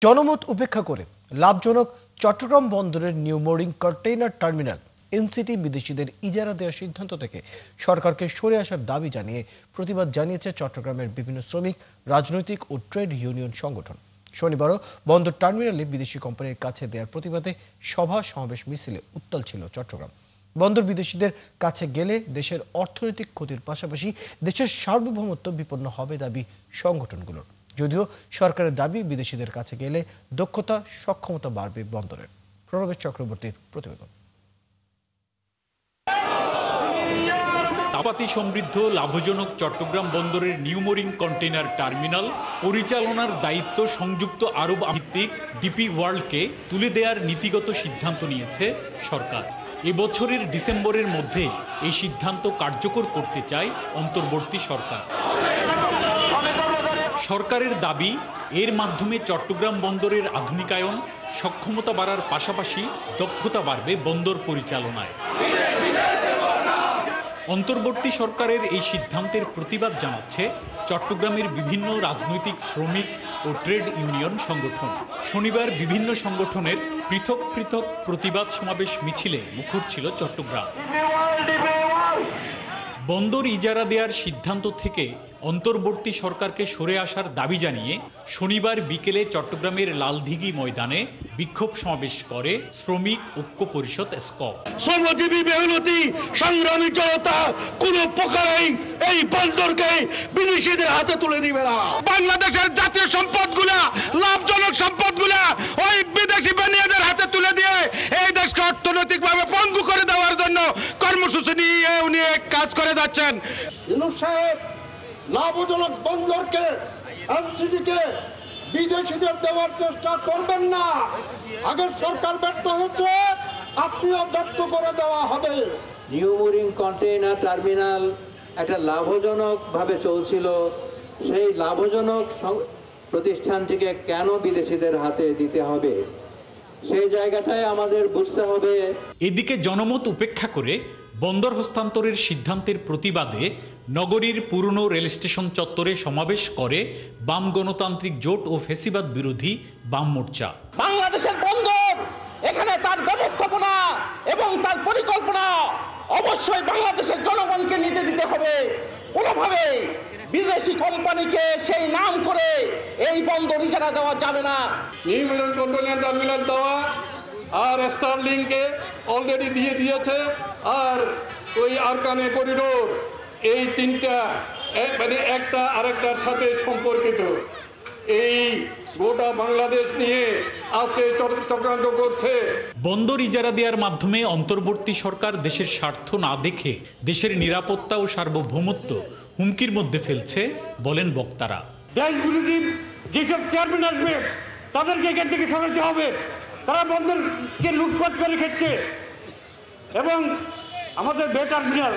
জনমত উপেক্ষা করে লাভজনক চট্টগ্রাম বন্দরের new mooring container terminal NCT বিদেশিদের ইজারা দেওয়ার সিদ্ধান্ত থেকে সরকারকে সরে আসার দাবি জানিয়ে প্রতিবাদ জানিয়েছে চট্টগ্রামের বিভিন্ন শ্রমিক, রাজনৈতিক ও ট্রেড ইউনিয়ন সংগঠন। শনিবারও বন্দর টার্মিনালে বিদেশি কোম্পানির কাছে দেওয়ার প্রতিবাদে সভা সমাবেশ মিছিলে উত্তাল ছিল চট্টগ্রাম। বন্দর বিদেশিদের কাছে গেলে দেশের অর্থনৈতিক ক্ষতির পাশাপাশি দেশের সার্বভৌমত্ব বিপন্ন হবে দাবি সংগঠনগুলোর। যদিও সরকারের দাবি বিদেশিদের কাছে গেলে দক্ষতা সক্ষমতা বাড়বে বন্দরের। প্রণবেশ চক্রবর্তীর প্রতিবেদন। আপাতি সমৃদ্ধ লাভজনক চট্টগ্রাম বন্দরের নিউ মোরিং কন্টেইনার টার্মিনাল পরিচালনার দায়িত্ব সংযুক্ত আরব ভিত্তিক ডিপি ওয়ার্ল্ডকে তুলে দেওয়ার নীতিগত সিদ্ধান্ত নিয়েছে সরকার। এবছরের ডিসেম্বরের মধ্যে এই সিদ্ধান্ত কার্যকর করতে চায় অন্তর্বর্তী সরকার। সরকারের দাবি, এর মাধ্যমে চট্টগ্রাম বন্দরের আধুনিকায়ন, সক্ষমতা বাড়ার পাশাপাশি দক্ষতা বাড়বে বন্দর পরিচালনায়। অন্তর্বর্তী সরকারের এই সিদ্ধান্তের প্রতিবাদ জানাচ্ছে চট্টগ্রামের বিভিন্ন রাজনৈতিক, শ্রমিক ও ট্রেড ইউনিয়ন সংগঠন। শনিবার বিভিন্ন সংগঠনের পৃথক পৃথক প্রতিবাদ সমাবেশ মিছিলে মুখর ছিল চট্টগ্রাম। বন্দর ইজারা দেওয়ার সিদ্ধান্ত থেকে অন্তর্বর্তী সরকারকে সরে আসার দাবি জানিয়ে শনিবার বিকেলে চট্টগ্রামের লালদিঘি ময়দানে বিক্ষোভ সমাবেশ করে শ্রমিক ঐক্য পরিষদ স্কপ। শ্রমজীবী মেহনতি সংগ্রামী জনতা কোনো প্রকারেই এই বন্দরকে বিদেশিদের হাতে তুলে দিবে না। বাংলাদেশের জাতীয় সম্পদগুলা, লাভজনক সম্পদগুলা ওই বিদেশি বানিয়াদের হাতে তুলে দিয়ে এই দেশকে অর্থনৈতিকভাবে পঙ্গু করে দেওয়ার জন্য কর্মসূচি নিয়ে উনি কাজ করে যাচ্ছেন। লাভজনক বন্দরকে, এনসিটিকে বিদেশিদের দেওয়ার চেষ্টা করবেন না। আগের সরকার ব্যর্থ হয়েছে, আপনিও ব্যর্থ করে দেওয়া হবে। নিউ মোরিং কন্টেইনার টার্মিনাল একটা লাভজনকভাবে চলছিল, সেই লাভজনক প্রতিষ্ঠানটিকে কেন বিদেশিদের হাতে দিতে হবে, সেই জায়গাটায় আমাদের বুঝতে হবে। এদিকে জনমত উপেক্ষা করে বন্দর হস্তান্তরের সিদ্ধান্তের প্রতিবাদে নগরীর পুরনো রেল স্টেশন চত্বরে সমাবেশ করে বাম গণতান্ত্রিক জোট ও ফ্যাসিবাদ বিরোধী বাম মোর্চা। বাংলাদেশের বন্দর, এখানে তার ব্যবস্থাপনা এবং তার পরিকল্পনা অবশ্যই বাংলাদেশের জনগণকে নিতে দিতে হবে। কোনোভাবে বিদেশি কোম্পানিকে সেই নাম করে এই বন্দর ইজারা দেওয়া যাবে না। নিউ মোরিং কন্টেইনার টার্মিনাল দেওয়া আর স্টারলিংকে অলরেডি দিয়ে দিয়েছে, আর ওই আরকানে করিডোর, এই তিনটা মানে একটা আরেকটার সাথে সম্পর্কিত। এই গোটা বাংলাদেশ নিয়ে আজকে চক্রান্ত করছে। বন্দর ইজারা দেওয়ার মাধ্যমে অন্তর্বর্তী সরকার দেশের স্বার্থ না দেখে দেশের নিরাপত্তা ও সার্বভৌমত্ব হুমকির মধ্যে ফেলছে বলেন বক্তারা। দেশ বিরোধী যেসব চেয়ারম্যান আসবে তাদেরকে এখান থেকে সরাতে হবে। তারা বন্দরকে লুটপাট করে খেচ্ছে এবং আমাদের বে টার্মিনাল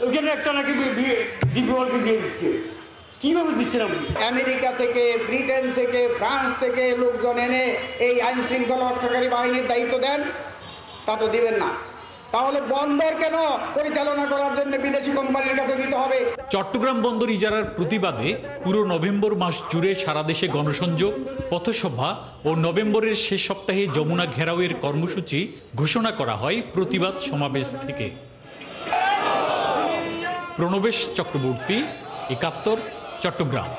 ওখানে একটা নাকি ডিপিওয়ালকে দিয়ে দিচ্ছে। কিভাবে দিচ্ছেন আপনি? আমেরিকা থেকে, ব্রিটেন থেকে, ফ্রান্স থেকে লোকজন এনে এই আইন শৃঙ্খলা রক্ষাকারী বাহিনীর দায়িত্ব দেন, তা তো দিবেন না। তাহলে বন্দর কেন পরিচালনা করার জন্য বিদেশি কোম্পানির কাছে দিতে হবে? চট্টগ্রাম বন্দর ইজারার প্রতিবাদে পুরো নভেম্বর মাস জুড়ে সারা দেশে গণসংযোগ, পথসভা ও নভেম্বরের শেষ সপ্তাহে যমুনা ঘেরাওয়ের কর্মসূচি ঘোষণা করা হয় প্রতিবাদ সমাবেশ থেকে। প্রণবেশ চক্রবর্তী, ৭১, চট্টগ্রাম।